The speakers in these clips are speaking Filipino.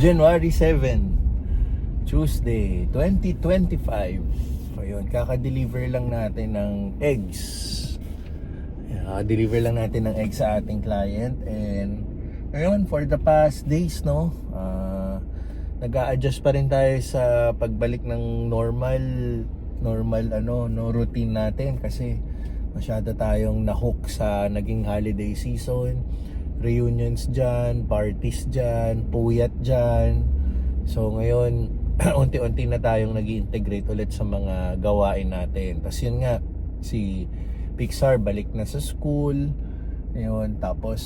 January 7, Tuesday, 2025. Ayun, kaka-deliver lang natin ng eggs. Deliver lang natin ng eggs sa ating client. And ayun, for the past days, no, nag-a-adjust pa rin tayo sa pagbalik ng normal routine natin, kasi masyado tayong nahook sa naging holiday season, reunions dyan, parties dyan, puyat dyan. So ngayon unti-unti na tayong nag-integrate ulit sa mga gawain natin. Tapos yun nga, si Pixar balik na sa school. Ayun, tapos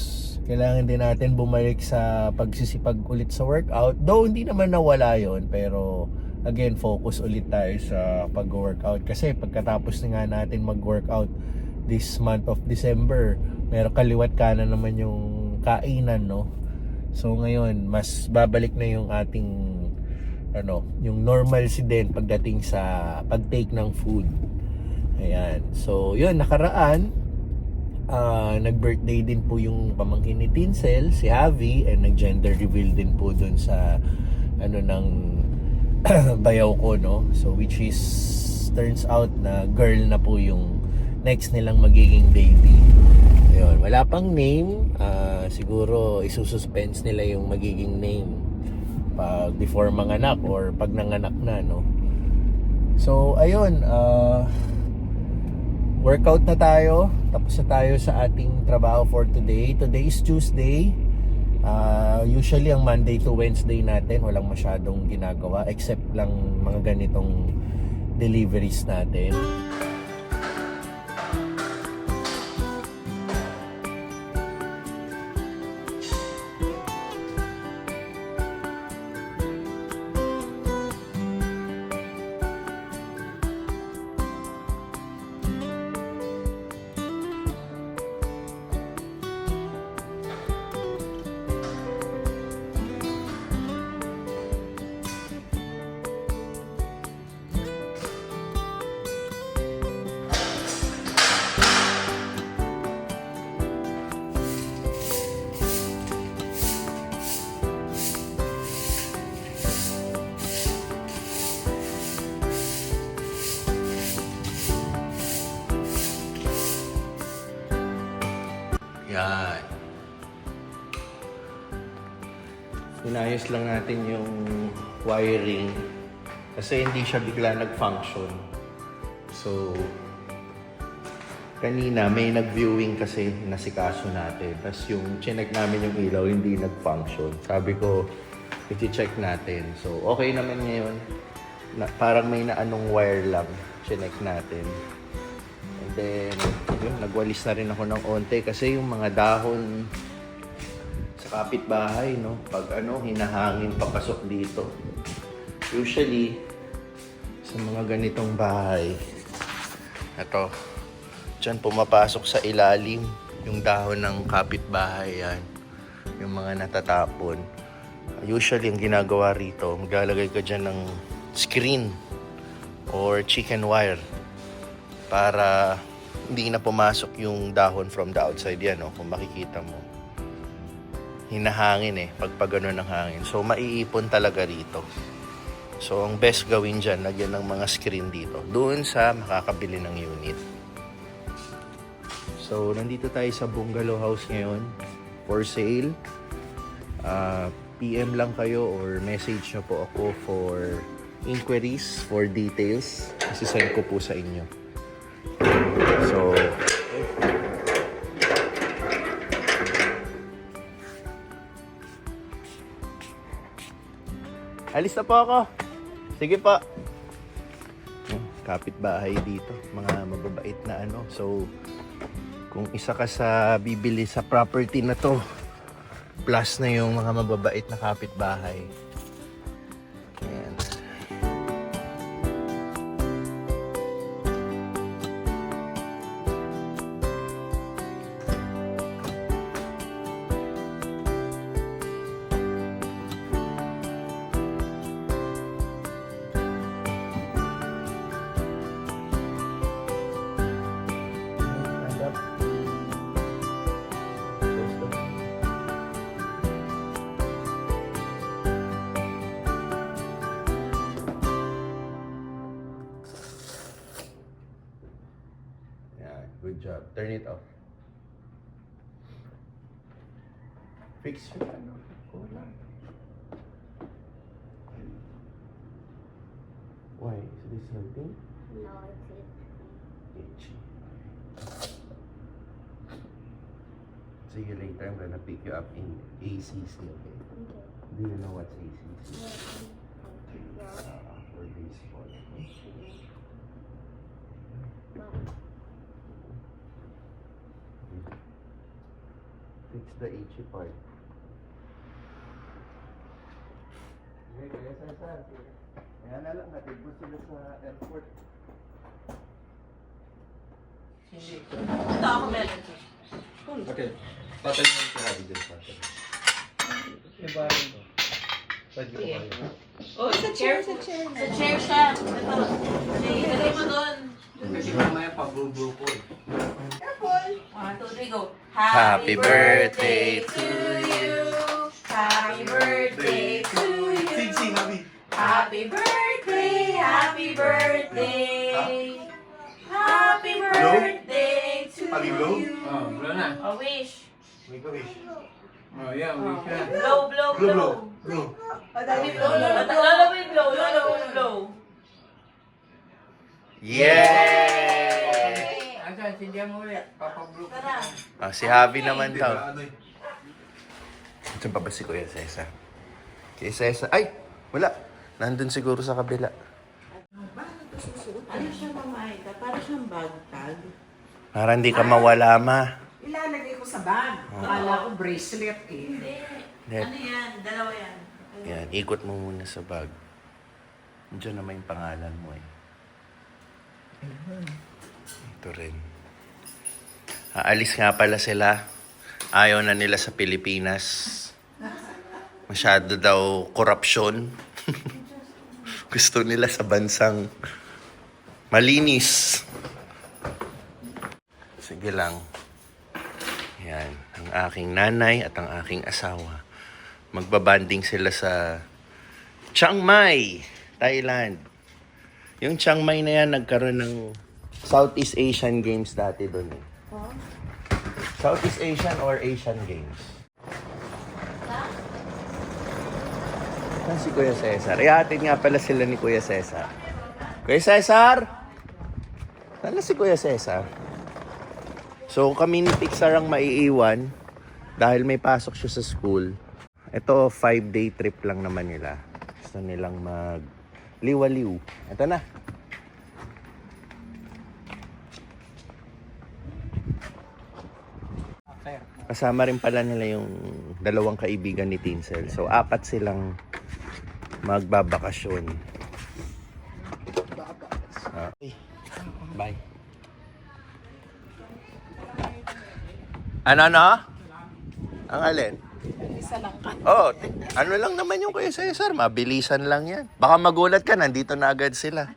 kailangan din natin bumalik sa pagsisipag ulit sa workout. Though hindi naman nawala yon, pero again, focus ulit tayo sa pag-workout. Kasi pagkatapos na nga natin mag-workout this month of December, meron kaliwat kanan naman yung kainan, no? So ngayon, mas babalik na yung ating yung normalcy din pagdating sa pag-take ng food. Ayan. So yun, nakaraan nag-birthday din po yung pamangkin ni Tinsel, si Javi, and nag-gender reveal din po dun sa ng bayaw ko, no? So which is turns out na girl na po yung next nilang magiging baby. Ayun, wala pang name. Siguro isususpense nila yung magiging name pag before manganak or pag nanganak na, no? So ayun, workout na tayo. Tapos na tayo sa ating trabaho for today. Today is Tuesday. Usually ang Monday to Wednesday natin walang masyadong ginagawa except lang mga ganitong deliveries natin. Yan. Inayos lang natin yung wiring kasi hindi siya bigla nag-function. So, kanina may nag-viewing kasi nasikaso natin. Tapos yung chinek namin yung ilaw, hindi nag-function. Sabi ko, i-check natin. So, okay naman ngayon. Parang may naanong wire lang. Chinek natin. And then, yun, nagwalis na rin ako ng onte kasi yung mga dahon sa kapitbahay, no, pag hinahangin papasok dito. Usually sa mga ganitong bahay, ito, dyan pumapasok sa ilalim yung dahon ng kapitbahay. Yan, yung mga natatapon. Usually ang ginagawa rito, maglalagay ka dyan ng screen or chicken wire para hindi na pumasok yung dahon from the outside. Yan, no? Kung makikita mo, hinahangin pag gano'n ng hangin. So maiipon talaga rito. So ang best gawin dyan, lagyan ng mga screen dito doon sa makakabili ng unit. So nandito tayo sa bungalow house ngayon for sale. PM lang kayo or message nyo po ako for inquiries, for details. Isisend ko po sa inyo. So, alis na po ako. Sige po. Kapitbahay dito, mga mababait na So, kung isa ka sa bibili sa property na to, plus na yung mga mababait na kapitbahay. Ayan. Good job. Turn it off. Fix yung ano. Kulang. Why? Is this hurting? No, it's Itchy. See you later. I'm gonna pick you up in ACC, okay? okay. Do you know what's ACC? Yeah. For baseball. Fix the itchy part. Okay, kaya saan? Kaya na lang, hatid mo sila sa airport. Hindi. Ito ako meron. Okay. Patay mo yung sinabi dyan sa atin. Iba rin to. Pwede ko kayo. Oh, sa chair. Sa chair siya. Ito. Ilagay mo doon. Kasi mamaya pag-bubro ko eh. Careful. 1, 2, 3, go. Happy birthday to you. Happy birthday to you. Sing, Happy. Happy birthday. Happy birthday. Happy birthday to Happy blow? you. Oh, blow na. A wish. Make a wish. Oh, yeah, wish na. Blow, blow, Blow, blow. blow. Blow. Happy blow. Lolo mo yung blow. Lolo mo yung blow. Yay! Asan, sindihan mo ulit. Papablo ko. Tara. Ah, si Javi naman Hindi daw. ba, ano eh. Saan pa ba si Kuya Cesar? Kuya Cesar, ay! Wala. Nandun siguro sa kabila. Ano siya mamaita? Para siyang bag tag. Para hindi ka mawala, ma. Ilalagay ko sa bag. Akala ko bracelet eh. Hindi. Hindi. Ano yan? Dalawa yan. Yan, ikot mo muna sa bag. Diyan naman yung pangalan mo eh. Ito rin. Aalis nga pala sila. Ayaw na nila sa Pilipinas. Masyado daw korupsyon. Gusto nila sa bansang malinis. Sige lang. Yan, ang aking nanay at ang aking asawa. Magbabanding sila sa Chiang Mai, Thailand. Yung Chiang Mai na yan, nagkaroon ng Southeast Asian Games dati doon eh. Southeast Asian or Asian Games? Saan si Kuya Cesar? Ihatid nga pala sila ni Kuya Cesar. Kuya Cesar? Saan na si Kuya Cesar? So kami ni Pixar ang maiiwan dahil may pasok siya sa school. Ito 5-day trip lang naman nila. Gusto nilang mag-liwaliw. Ito na. Kasama rin pala nila yung dalawang kaibigan ni Tinsel. So 4 silang magbabakasyon. Okay. Bye. Ano? Ang alin? Isa lang ka. Oh, ano lang naman yung Kuya Cesar, mabilisan lang yan. Baka magulat ka, nandito na agad sila.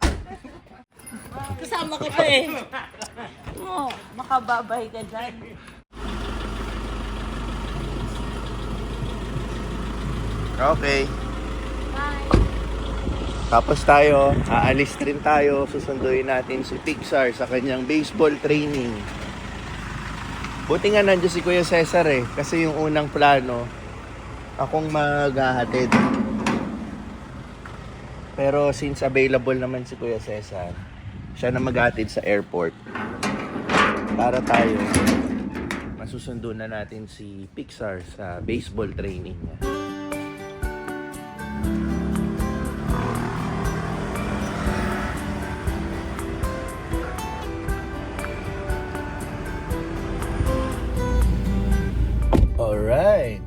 Kasama ka pa eh. Oo, makababay ka dyan. Okay. Tapos tayo, aalis rin tayo, susunduin natin si Pixar sa kanyang baseball training. Buti nga nandiyan si Kuya Cesar eh, kasi yung unang plano, akong maghahatid. Pero since available naman si Kuya Cesar, siya na maghahatid sa airport. Para tayo, masusundo na natin si Pixar sa baseball training niya. Alright.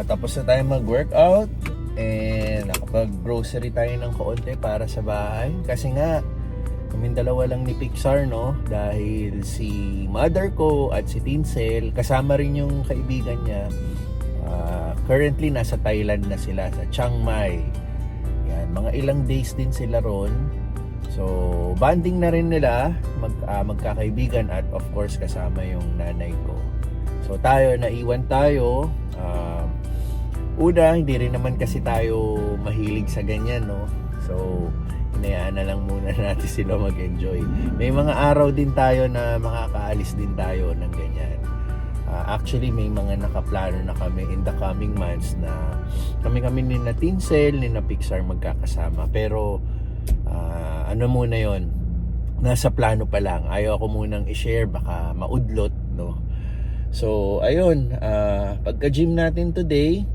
Tapos na tayo mag-workout and nakapag-grocery tayo ng kaunti para sa bahay. Kasi nga, kaming dalawa lang ni Pixar, no? Dahil si mother ko at si Tinsel, kasama rin yung kaibigan niya. Currently, nasa Thailand na sila, sa Chiang Mai. Yan, mga ilang days din sila ron. So, bonding na rin nila, magkakaibigan at of course kasama yung nanay ko. So tayo, naiwan tayo. Una, hindi rin naman kasi tayo mahilig sa ganyan, no? So, hinayaan na lang muna natin sila mag-enjoy. May mga araw din tayo na makakaalis din tayo ng ganyan. Actually, may mga nakaplano na kami in the coming months na kami ni na Tinsel, ni na Pixar magkakasama. Pero ano muna yon, nasa plano pa lang. Ayaw ko munang i-share, baka maudlot, no? So, ayun, pagka-gym natin today,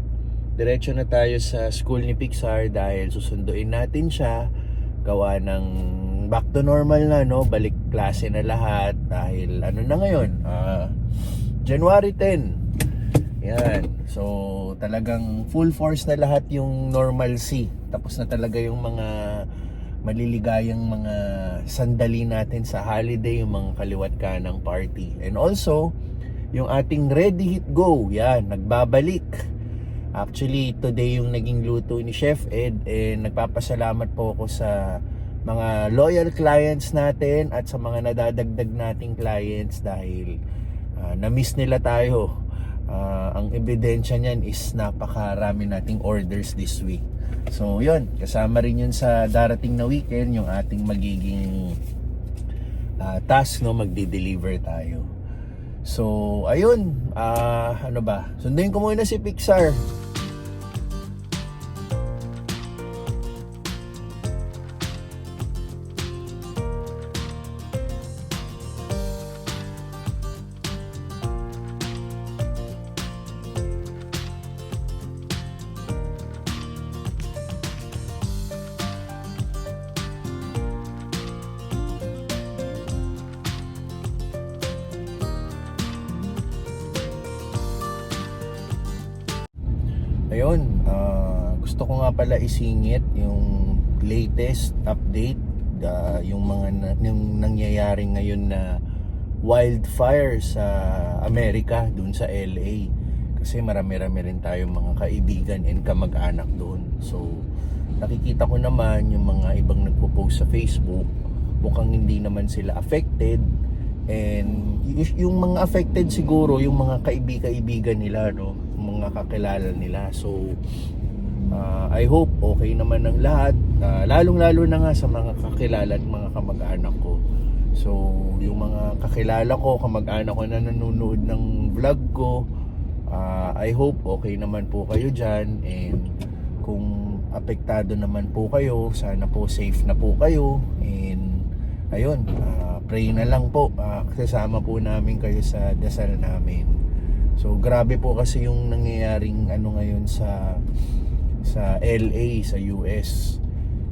diretso na tayo sa school ni Pixar dahil susunduin natin siya. Gawa ng back to normal na, no? Balik klase na lahat dahil ano na ngayon, January 10. Yan. So, talagang full force na lahat yung normalcy. Tapos na talaga yung mga maliligayang mga sandali natin sa holiday, yung mga kaliwat kanang party. And also, yung ating Ready Hit Go, yan, nagbabalik. Actually, today yung naging luto ni Chef Ed, and nagpapasalamat po ako sa mga loyal clients natin at sa mga nadadagdag nating clients dahil na-miss nila tayo. Ang ebidensya niyan is napakarami nating orders this week. So yun, kasama rin yun sa darating na weekend, yung ating magiging task, no, magdi-deliver tayo. So ayun, ano ba, sunduin ko muna si Pixar. Ayun, gusto ko nga pala isingit yung latest update, yung mga yung nangyayari ngayon na wildfire sa Amerika, dun sa LA. Kasi marami-rami rin tayong mga kaibigan and kamag-anak doon. So, nakikita ko naman yung mga ibang nagpo-post sa Facebook, mukhang hindi naman sila affected. And yung mga affected siguro, yung mga kaibigan nila, no? Mga kakilala nila. So I hope okay naman ang lahat, lalong-lalo na nga sa mga kakilala at mga kamag-anak ko. So yung mga kakilala ko, kamag-anak ko na nanonood ng vlog ko, I hope okay naman po kayo dyan. And kung apektado naman po kayo, sana po safe na po kayo. And ayun, pray na lang po, kasama po namin kayo sa dasal namin. So grabe po kasi yung nangyayaring ano ngayon sa LA, sa US.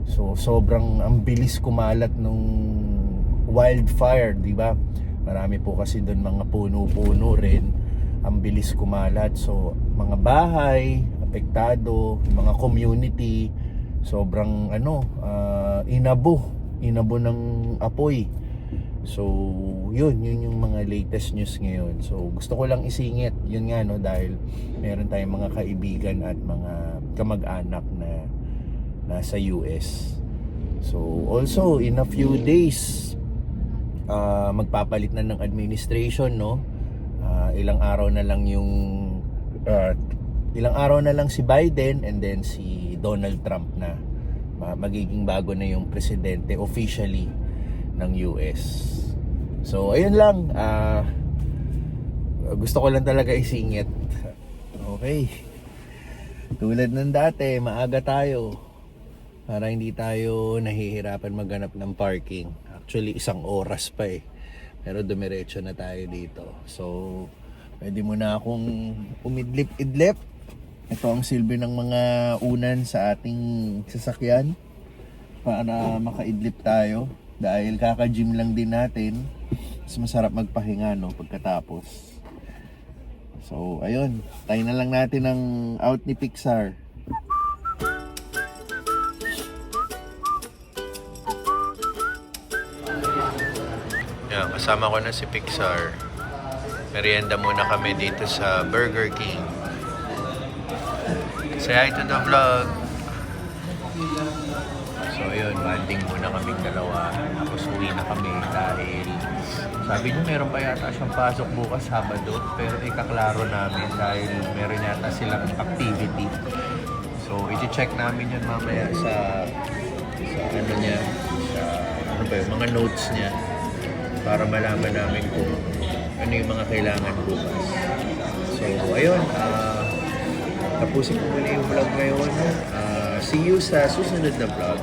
So sobrang ang bilis kumalat nung wildfire, di ba? Marami po kasi doon mga puno-puno rin. Ang bilis kumalat. So mga bahay apektado, mga community sobrang inabo ng apoy. So, yun yung mga latest news ngayon. So, gusto ko lang isingit, yun nga, no, dahil meron tayong mga kaibigan at mga kamag-anak na nasa US. So, also, in a few days, magpapalit na ng administration, no? Ilang araw na lang si Biden and then si Donald Trump na magiging bago na yung presidente officially ng US. So ayun lang, gusto ko lang talaga isingit. Okay, tulad ng dati, maaga tayo para hindi tayo nahihirapan maghanap ng parking. Actually 1 oras pa pero dumiretso na tayo dito. So pwede mo na akong umidlip-idlip. Ito ang silbi ng mga unan sa ating sasakyan para makaidlip tayo. Dahil kaka-gym lang din natin, mas masarap magpahinga, no, pagkatapos. So, ayun, tayo na lang natin ang out ni Pixar. Yeah, kasama ko na si Pixar. Merienda muna kami dito sa Burger King. Say hi to the vlog. So yun, banding muna kaming dalawa. Tapos uwi na kami dahil sabi niyo meron pa yata siyang pasok bukas Sabado. Pero ikaklaro namin dahil meron yata silang activity. So i-check namin yun mamaya sa sa ano niya, sa ano ba yun, mga notes niya para malaman namin kung ano yung mga kailangan bukas. So, ayun, tapusin ko muna yung vlog ngayon. See you sa susunod na vlog.